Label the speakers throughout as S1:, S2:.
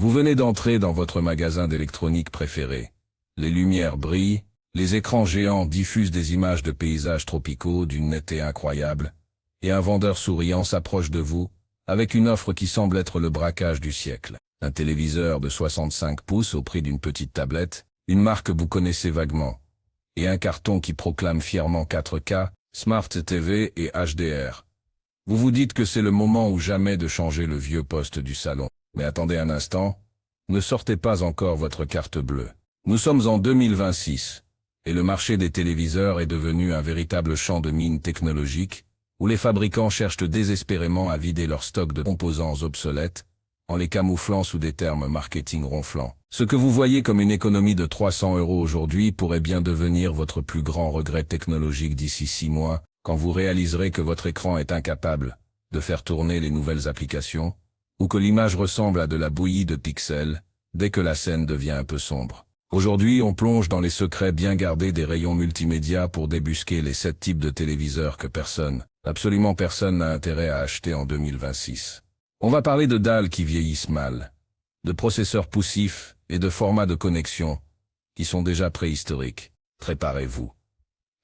S1: Vous venez d'entrer dans votre magasin d'électronique préféré. Les lumières brillent, les écrans géants diffusent des images de paysages tropicaux d'une netteté incroyable, et un vendeur souriant s'approche de vous, avec une offre qui semble être le braquage du siècle. Un téléviseur de 65 pouces au prix d'une petite tablette, une marque que vous connaissez vaguement, et un carton qui proclame fièrement 4K, Smart TV et HDR. Vous vous dites que c'est le moment ou jamais de changer le vieux poste du salon. Mais attendez un instant, ne sortez pas encore votre carte bleue. Nous sommes en 2026, et le marché des téléviseurs est devenu un véritable champ de mines technologiques, où les fabricants cherchent désespérément à vider leur stock de composants obsolètes, en les camouflant sous des termes marketing ronflants. Ce que vous voyez comme une économie de 300 € aujourd'hui pourrait bien devenir votre plus grand regret technologique d'ici 6 mois, quand vous réaliserez que votre écran est incapable de faire tourner les nouvelles applications, ou que l'image ressemble à de la bouillie de pixels, dès que la scène devient un peu sombre. Aujourd'hui, on plonge dans les secrets bien gardés des rayons multimédia pour débusquer les 7 types de téléviseurs que personne, absolument personne n'a intérêt à acheter en 2026. On va parler de dalles qui vieillissent mal, de processeurs poussifs et de formats de connexion qui sont déjà préhistoriques. Préparez-vous.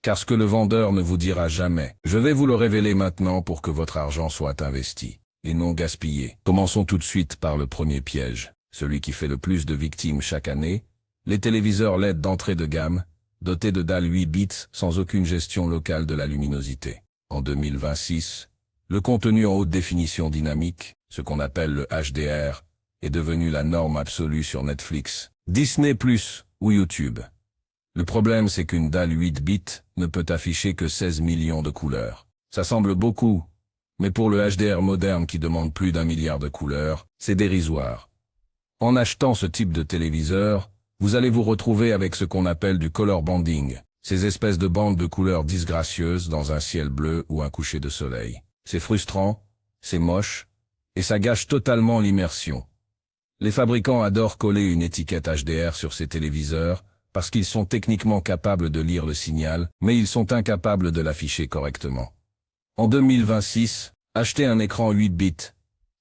S1: Car ce que le vendeur ne vous dira jamais, je vais vous le révéler maintenant pour que votre argent soit investi et non gaspillé. Commençons tout de suite par le premier piège, celui qui fait le plus de victimes chaque année, les téléviseurs LED d'entrée de gamme, dotés de dalles 8 bits sans aucune gestion locale de la luminosité. En 2026, le contenu en haute définition dynamique, ce qu'on appelle le HDR, est devenu la norme absolue sur Netflix, Disney+, ou YouTube. Le problème, c'est qu'une dalle 8 bits ne peut afficher que 16 millions de couleurs. Ça semble beaucoup, mais pour le HDR moderne qui demande plus d'1 milliard de couleurs, c'est dérisoire. En achetant ce type de téléviseur, vous allez vous retrouver avec ce qu'on appelle du color banding, ces espèces de bandes de couleurs disgracieuses dans un ciel bleu ou un coucher de soleil. C'est frustrant, c'est moche, et ça gâche totalement l'immersion. Les fabricants adorent coller une étiquette HDR sur ces téléviseurs parce qu'ils sont techniquement capables de lire le signal, mais ils sont incapables de l'afficher correctement. En 2026, acheter un écran 8 bits,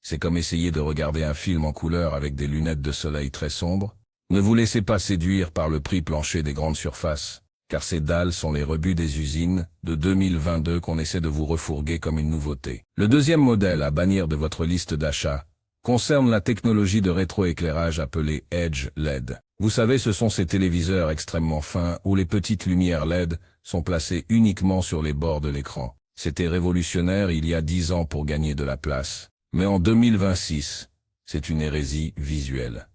S1: c'est comme essayer de regarder un film en couleur avec des lunettes de soleil très sombres. Ne vous laissez pas séduire par le prix plancher des grandes surfaces, car ces dalles sont les rebuts des usines de 2022 qu'on essaie de vous refourguer comme une nouveauté. Le deuxième modèle à bannir de votre liste d'achat concerne la technologie de rétroéclairage appelée Edge LED. Vous savez, ce sont ces téléviseurs extrêmement fins où les petites lumières LED sont placées uniquement sur les bords de l'écran. C'était révolutionnaire il y a 10 ans pour gagner de la place, mais en 2026, c'est une hérésie visuelle.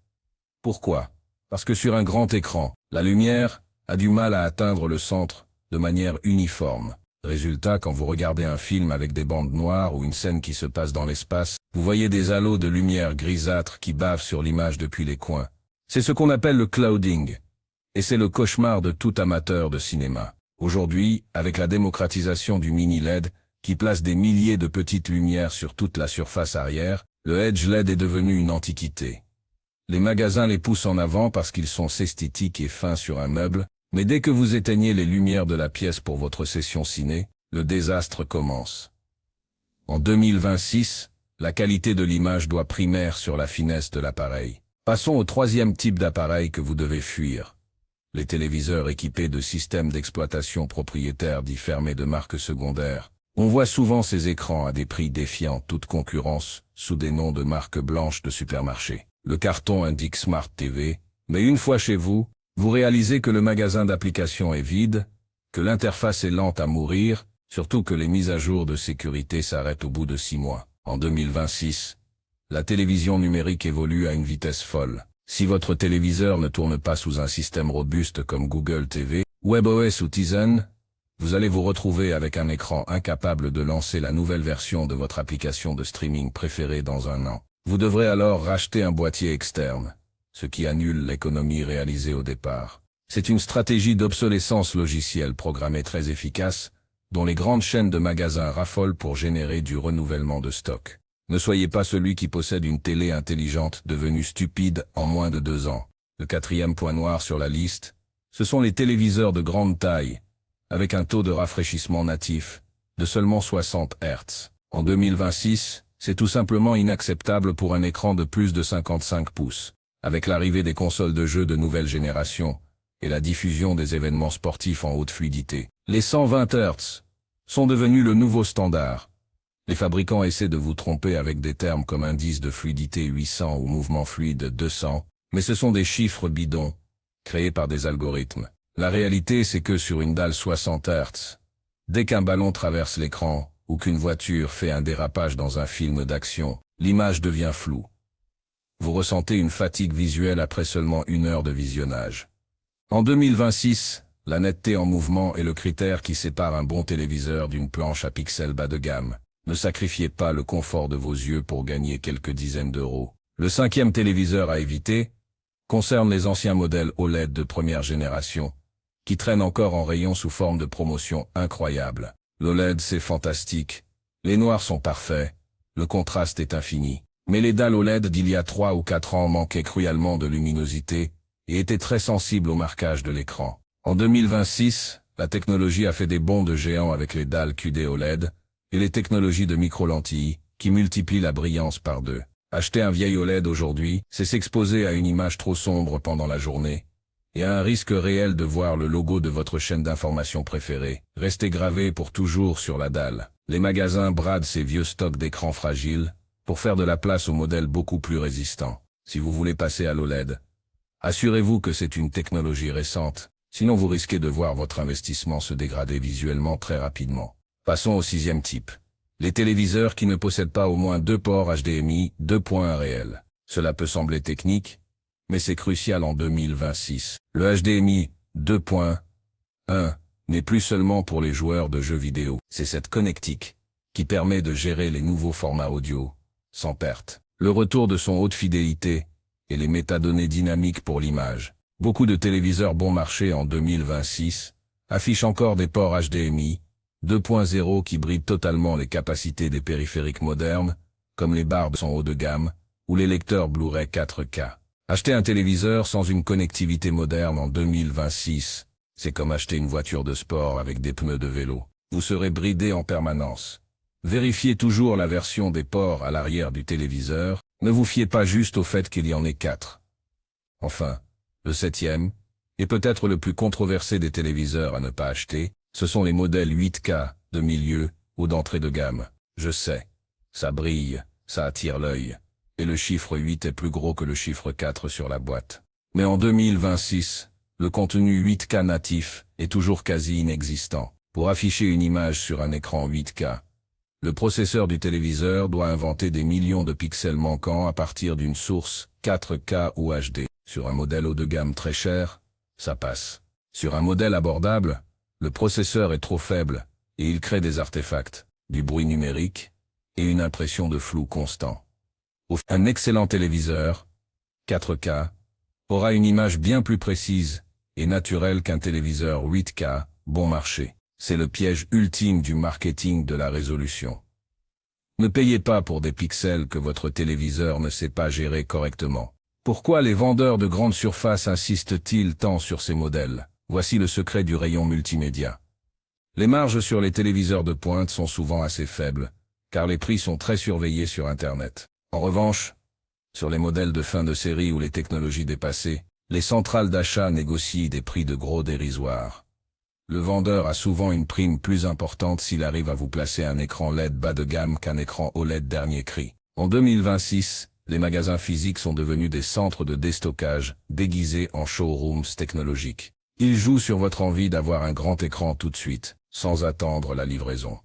S1: Pourquoi ? Parce que sur un grand écran, la lumière a du mal à atteindre le centre de manière uniforme. Résultat, quand vous regardez un film avec des bandes noires ou une scène qui se passe dans l'espace, vous voyez des halos de lumière grisâtre qui bavent sur l'image depuis les coins. C'est ce qu'on appelle le clouding, et c'est le cauchemar de tout amateur de cinéma. Aujourd'hui, avec la démocratisation du mini LED, qui place des milliers de petites lumières sur toute la surface arrière, le Edge LED est devenu une antiquité. Les magasins les poussent en avant parce qu'ils sont esthétiques et fins sur un meuble, mais dès que vous éteignez les lumières de la pièce pour votre session ciné, le désastre commence. En 2026, la qualité de l'image doit primer sur la finesse de l'appareil. Passons au troisième type d'appareil que vous devez fuir. Les téléviseurs équipés de systèmes d'exploitation propriétaires dits fermés de marques secondaires. On voit souvent ces écrans à des prix défiant toute concurrence, sous des noms de marques blanches de supermarché. Le carton indique Smart TV, mais une fois chez vous, vous réalisez que le magasin d'applications est vide, que l'interface est lente à mourir, surtout que les mises à jour de sécurité s'arrêtent au bout de 6 mois. En 2026, la télévision numérique évolue à une vitesse folle. Si votre téléviseur ne tourne pas sous un système robuste comme Google TV, WebOS ou Tizen, vous allez vous retrouver avec un écran incapable de lancer la nouvelle version de votre application de streaming préférée dans un an. Vous devrez alors racheter un boîtier externe, ce qui annule l'économie réalisée au départ. C'est une stratégie d'obsolescence logicielle programmée très efficace, dont les grandes chaînes de magasins raffolent pour générer du renouvellement de stock. Ne soyez pas celui qui possède une télé intelligente devenue stupide en moins de 2 ans. Le quatrième point noir sur la liste, ce sont les téléviseurs de grande taille, avec un taux de rafraîchissement natif de seulement 60 Hz. En 2026, C'est tout simplement inacceptable pour un écran de plus de 55 pouces. Avec l'arrivée des consoles de jeux de nouvelle génération et la diffusion des événements sportifs en haute fluidité, les 120 Hz sont devenus le nouveau standard. Les fabricants essaient de vous tromper avec des termes comme indice de fluidité 800 ou mouvement fluide 200, mais ce sont des chiffres bidons, créés par des algorithmes. La réalité, c'est que sur une dalle 60 Hz, dès qu'un ballon traverse l'écran ou qu'une voiture fait un dérapage dans un film d'action, l'image devient floue. Vous ressentez une fatigue visuelle après seulement 1 heure de visionnage. En 2026, la netteté en mouvement est le critère qui sépare un bon téléviseur d'une planche à pixels bas de gamme. Ne sacrifiez pas le confort de vos yeux pour gagner quelques dizaines d'euros. Le 5e téléviseur à éviter concerne les anciens modèles OLED de première génération, qui traînent encore en rayon sous forme de promotion incroyable. L'OLED, c'est fantastique. Les noirs sont parfaits. Le contraste est infini. Mais les dalles OLED d'il y a 3 ou 4 ans manquaient cruellement de luminosité et étaient très sensibles au marquage de l'écran. En 2026, la technologie a fait des bonds de géant avec les dalles QD OLED et les technologies de micro-lentilles qui multiplient la brillance par 2. Acheter un vieil OLED aujourd'hui, c'est s'exposer à une image trop sombre pendant la journée et à un risque réel de voir le logo de votre chaîne d'information préférée rester gravé pour toujours sur la dalle. Les magasins bradent ces vieux stocks d'écrans fragiles pour faire de la place aux modèles beaucoup plus résistants. Si vous voulez passer à l'OLED, assurez-vous que c'est une technologie récente, sinon vous risquez de voir votre investissement se dégrader visuellement très rapidement. Passons au 6e type. Les téléviseurs qui ne possèdent pas au moins 2 ports HDMI 2.1 réels. Cela peut sembler technique, mais c'est crucial en 2026. Le HDMI 2.1 n'est plus seulement pour les joueurs de jeux vidéo. C'est cette connectique qui permet de gérer les nouveaux formats audio sans perte, le retour de son haute fidélité et les métadonnées dynamiques pour l'image. Beaucoup de téléviseurs bon marché en 2026 affichent encore des ports HDMI 2.0 qui brident totalement les capacités des périphériques modernes, comme les barres de son haut de gamme ou les lecteurs Blu-ray 4K. Acheter un téléviseur sans une connectivité moderne en 2026, c'est comme acheter une voiture de sport avec des pneus de vélo. Vous serez bridé en permanence. Vérifiez toujours la version des ports à l'arrière du téléviseur, ne vous fiez pas juste au fait qu'il y en ait 4. Enfin, le 7e, et peut-être le plus controversé des téléviseurs à ne pas acheter, ce sont les modèles 8K, de milieu ou d'entrée de gamme. Je sais, ça brille, ça attire l'œil, et le chiffre 8 est plus gros que le chiffre 4 sur la boîte. Mais en 2026, le contenu 8K natif est toujours quasi inexistant. Pour afficher une image sur un écran 8K, le processeur du téléviseur doit inventer des millions de pixels manquants à partir d'une source 4K ou HD. Sur un modèle haut de gamme très cher, ça passe. Sur un modèle abordable, le processeur est trop faible et il crée des artefacts, du bruit numérique et une impression de flou constant. Un excellent téléviseur, 4K, aura une image bien plus précise et naturelle qu'un téléviseur 8K bon marché. C'est le piège ultime du marketing de la résolution. Ne payez pas pour des pixels que votre téléviseur ne sait pas gérer correctement. Pourquoi les vendeurs de grandes surfaces insistent-ils tant sur ces modèles? Voici le secret du rayon multimédia. Les marges sur les téléviseurs de pointe sont souvent assez faibles, car les prix sont très surveillés sur Internet. En revanche, sur les modèles de fin de série ou les technologies dépassées, les centrales d'achat négocient des prix de gros dérisoires. Le vendeur a souvent une prime plus importante s'il arrive à vous placer un écran LED bas de gamme qu'un écran OLED dernier cri. En 2026, les magasins physiques sont devenus des centres de déstockage déguisés en showrooms technologiques. Ils jouent sur votre envie d'avoir un grand écran tout de suite, sans attendre la livraison,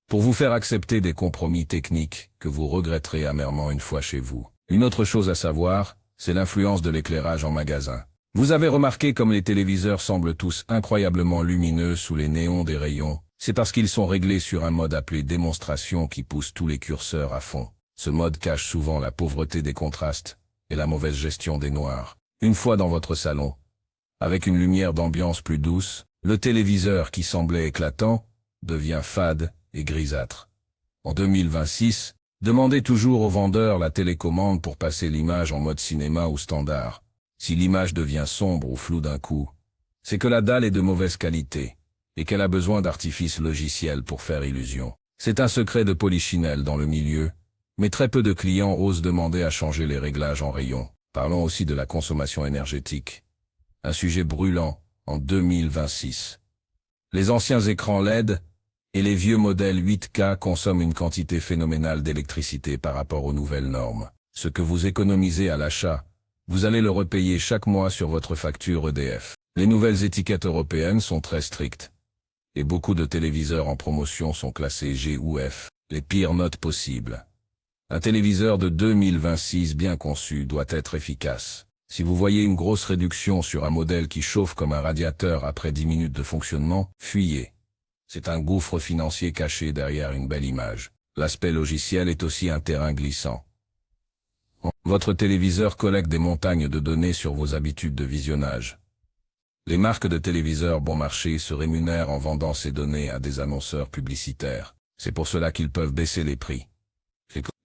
S1: pour vous faire accepter des compromis techniques que vous regretterez amèrement une fois chez vous. Une autre chose à savoir, c'est l'influence de l'éclairage en magasin. Vous avez remarqué comme les téléviseurs semblent tous incroyablement lumineux sous les néons des rayons. C'est parce qu'ils sont réglés sur un mode appelé démonstration qui pousse tous les curseurs à fond. Ce mode cache souvent la pauvreté des contrastes et la mauvaise gestion des noirs. Une fois dans votre salon, avec une lumière d'ambiance plus douce, le téléviseur qui semblait éclatant devient fade et grisâtre. En 2026, demandez toujours au vendeur la télécommande pour passer l'image en mode cinéma ou standard. Si l'image devient sombre ou floue d'un coup, c'est que la dalle est de mauvaise qualité et qu'elle a besoin d'artifices logiciels pour faire illusion. C'est un secret de polichinelle dans le milieu, Mais très peu de clients osent demander à changer les réglages en rayon. Parlons aussi de la consommation énergétique. Un sujet brûlant en 2026. Les anciens écrans LED et les vieux modèles 8K consomment une quantité phénoménale d'électricité par rapport aux nouvelles normes. Ce que vous économisez à l'achat, vous allez le repayer chaque mois sur votre facture EDF. Les nouvelles étiquettes européennes sont très strictes. Et beaucoup de téléviseurs en promotion sont classés G ou F, les pires notes possibles. Un téléviseur de 2026 bien conçu doit être efficace. Si vous voyez une grosse réduction sur un modèle qui chauffe comme un radiateur après 10 minutes de fonctionnement, fuyez. C'est un gouffre financier caché derrière une belle image. L'aspect logiciel est aussi un terrain glissant. Votre téléviseur collecte des montagnes de données sur vos habitudes de visionnage. Les marques de téléviseurs bon marché se rémunèrent en vendant ces données à des annonceurs publicitaires. C'est pour cela qu'ils peuvent baisser les prix.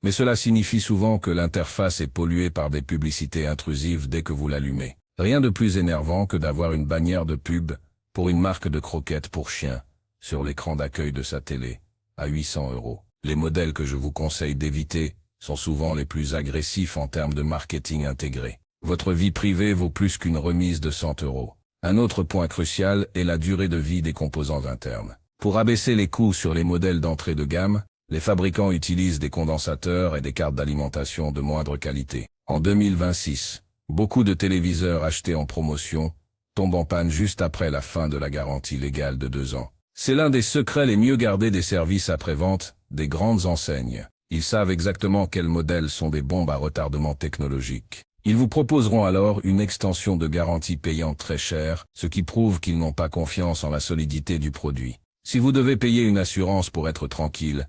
S1: Mais cela signifie souvent que l'interface est polluée par des publicités intrusives dès que vous l'allumez. Rien de plus énervant que d'avoir une bannière de pub pour une marque de croquettes pour chiens sur l'écran d'accueil de sa télé, à 800 €. Les modèles que je vous conseille d'éviter sont souvent les plus agressifs en termes de marketing intégré. Votre vie privée vaut plus qu'une remise de 100 €. Un autre point crucial est la durée de vie des composants internes. Pour abaisser les coûts sur les modèles d'entrée de gamme, les fabricants utilisent des condensateurs et des cartes d'alimentation de moindre qualité. En 2026, beaucoup de téléviseurs achetés en promotion tombent en panne juste après la fin de la garantie légale de 2 ans. C'est l'un des secrets les mieux gardés des services après-vente des grandes enseignes. Ils savent exactement quels modèles sont des bombes à retardement technologique. Ils vous proposeront alors une extension de garantie payante très chère, ce qui prouve qu'ils n'ont pas confiance en la solidité du produit. Si vous devez payer une assurance pour être tranquille,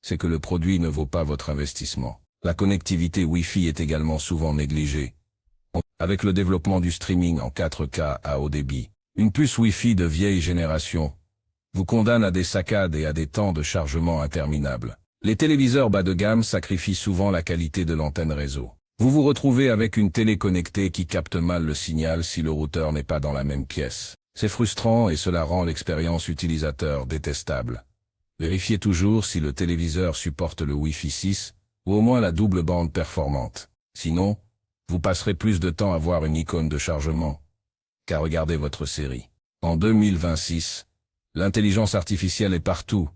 S1: c'est que le produit ne vaut pas votre investissement. La connectivité Wi-Fi est également souvent négligée. Avec le développement du streaming en 4K à haut débit, une puce Wi-Fi de vieille génération vous condamne à des saccades et à des temps de chargement interminables. Les téléviseurs bas de gamme sacrifient souvent la qualité de l'antenne réseau. Vous vous retrouvez avec une télé connectée qui capte mal le signal si le routeur n'est pas dans la même pièce. C'est frustrant et cela rend l'expérience utilisateur détestable. Vérifiez toujours si le téléviseur supporte le Wi-Fi 6 ou au moins la double bande performante. Sinon, vous passerez plus de temps à voir une icône de chargement qu'à regarder votre série. En 2026, l'intelligence artificielle est partout,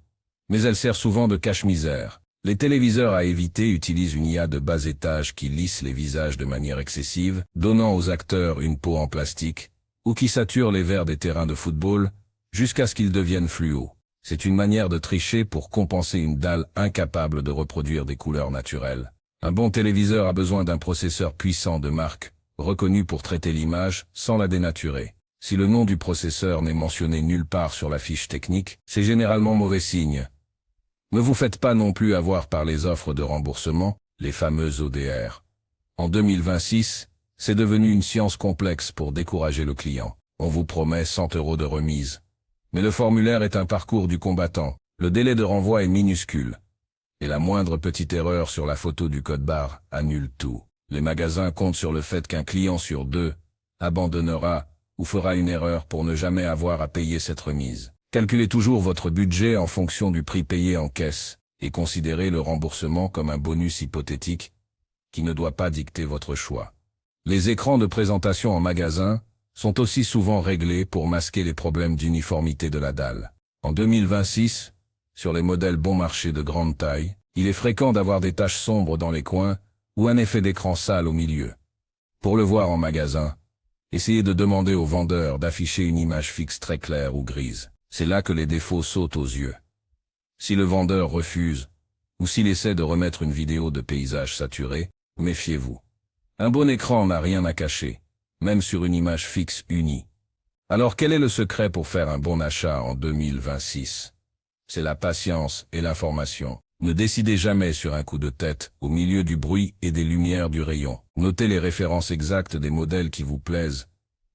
S1: mais elle sert souvent de cache-misère. Les téléviseurs à éviter utilisent une IA de bas étage qui lisse les visages de manière excessive, donnant aux acteurs une peau en plastique, ou qui sature les verres des terrains de football jusqu'à ce qu'ils deviennent fluo. C'est une manière de tricher pour compenser une dalle incapable de reproduire des couleurs naturelles. Un bon téléviseur a besoin d'un processeur puissant de marque, reconnu pour traiter l'image sans la dénaturer. Si le nom du processeur n'est mentionné nulle part sur la fiche technique, c'est généralement mauvais signe. Ne vous faites pas non plus avoir par les offres de remboursement, les fameuses ODR. En 2026, c'est devenu une science complexe pour décourager le client. On vous promet 100 € de remise. Mais le formulaire est un parcours du combattant. Le délai de renvoi est minuscule. Et la moindre petite erreur sur la photo du code-barre annule tout. Les magasins comptent sur le fait qu'un client sur 2 abandonnera ou fera une erreur pour ne jamais avoir à payer cette remise. Calculez toujours votre budget en fonction du prix payé en caisse et considérez le remboursement comme un bonus hypothétique qui ne doit pas dicter votre choix. Les écrans de présentation en magasin sont aussi souvent réglés pour masquer les problèmes d'uniformité de la dalle. En 2026, sur les modèles bon marché de grande taille, il est fréquent d'avoir des taches sombres dans les coins ou un effet d'écran sale au milieu. Pour le voir en magasin, essayez de demander au vendeur d'afficher une image fixe très claire ou grise. C'est là que les défauts sautent aux yeux. Si le vendeur refuse, ou s'il essaie de remettre une vidéo de paysage saturé, méfiez-vous. Un bon écran n'a rien à cacher, même sur une image fixe unie. Alors quel est le secret pour faire un bon achat en 2026? C'est la patience et l'information. Ne décidez jamais sur un coup de tête, au milieu du bruit et des lumières du rayon. Notez les références exactes des modèles qui vous plaisent,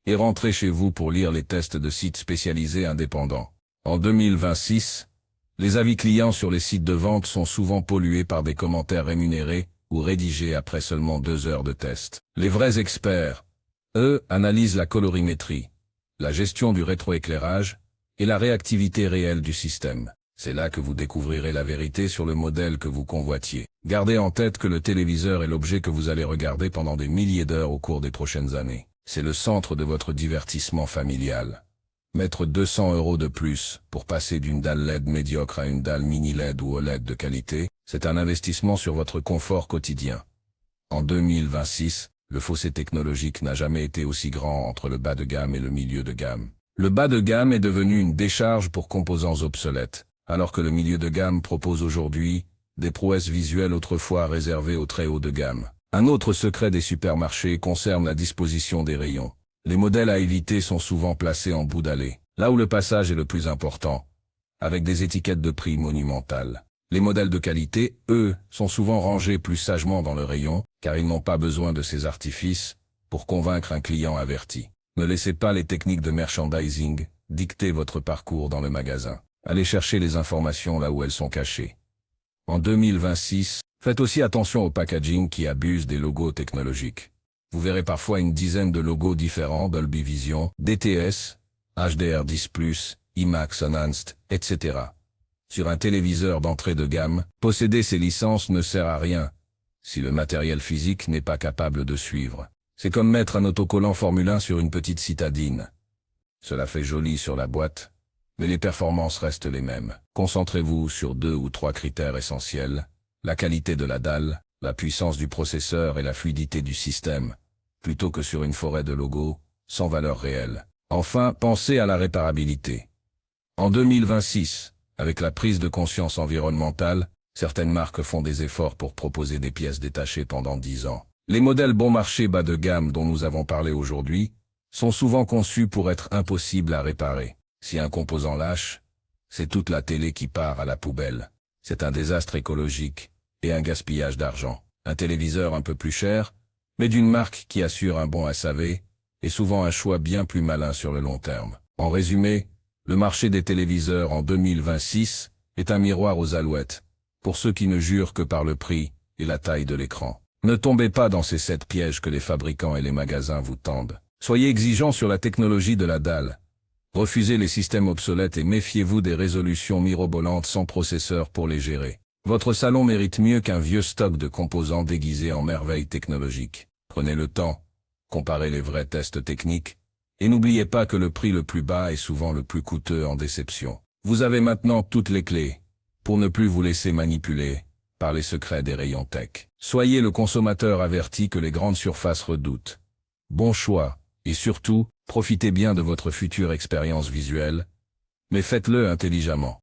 S1: et rentrez chez vous pour lire les tests de sites spécialisés indépendants. En 2026, les avis clients sur les sites de vente sont souvent pollués par des commentaires rémunérés ou rédigés après seulement 2 heures de test. Les vrais experts, eux, analysent la colorimétrie, la gestion du rétroéclairage et la réactivité réelle du système. C'est là que vous découvrirez la vérité sur le modèle que vous convoitiez. Gardez en tête que le téléviseur est l'objet que vous allez regarder pendant des milliers d'heures au cours des prochaines années. C'est le centre de votre divertissement familial. Mettre 200 € de plus pour passer d'une dalle LED médiocre à une dalle mini LED ou OLED de qualité, c'est un investissement sur votre confort quotidien. En 2026, le fossé technologique n'a jamais été aussi grand entre le bas de gamme et le milieu de gamme. Le bas de gamme est devenu une décharge pour composants obsolètes, alors que le milieu de gamme propose aujourd'hui des prouesses visuelles autrefois réservées au très haut de gamme. Un autre secret des supermarchés concerne la disposition des rayons. Les modèles à éviter sont souvent placés en bout d'allée, là où le passage est le plus important, avec des étiquettes de prix monumentales. Les modèles de qualité, eux, sont souvent rangés plus sagement dans le rayon, car ils n'ont pas besoin de ces artifices pour convaincre un client averti. Ne laissez pas les techniques de merchandising dicter votre parcours dans le magasin. Allez chercher les informations là où elles sont cachées. En 2026, faites aussi attention au packaging qui abuse des logos technologiques. Vous verrez parfois une dizaine de logos différents, Dolby Vision, DTS, HDR10+, IMAX Enhanced, etc. Sur un téléviseur d'entrée de gamme, posséder ces licences ne sert à rien si le matériel physique n'est pas capable de suivre. C'est comme mettre un autocollant Formule 1 sur une petite citadine. Cela fait joli sur la boîte, mais les performances restent les mêmes. Concentrez-vous sur 2 ou 3 critères essentiels: la qualité de la dalle, la puissance du processeur et la fluidité du système, plutôt que sur une forêt de logos, sans valeur réelle. Enfin, pensez à la réparabilité. En 2026, avec la prise de conscience environnementale, certaines marques font des efforts pour proposer des pièces détachées pendant 10 ans. Les modèles bon marché bas de gamme dont nous avons parlé aujourd'hui sont souvent conçus pour être impossibles à réparer. Si un composant lâche, c'est toute la télé qui part à la poubelle. C'est un désastre écologique et un gaspillage d'argent. Un téléviseur un peu plus cher, mais d'une marque qui assure un bon SAV, est souvent un choix bien plus malin sur le long terme. En résumé, le marché des téléviseurs en 2026 est un miroir aux alouettes, pour ceux qui ne jurent que par le prix et la taille de l'écran. Ne tombez pas dans ces 7 pièges que les fabricants et les magasins vous tendent. Soyez exigeants sur la technologie de la dalle. Refusez les systèmes obsolètes et méfiez-vous des résolutions mirobolantes sans processeur pour les gérer. Votre salon mérite mieux qu'un vieux stock de composants déguisés en merveilles technologiques. Prenez le temps, comparez les vrais tests techniques, et n'oubliez pas que le prix le plus bas est souvent le plus coûteux en déception. Vous avez maintenant toutes les clés pour ne plus vous laisser manipuler par les secrets des rayons tech. Soyez le consommateur averti que les grandes surfaces redoutent. Bon choix, et surtout, profitez bien de votre future expérience visuelle, mais faites-le intelligemment.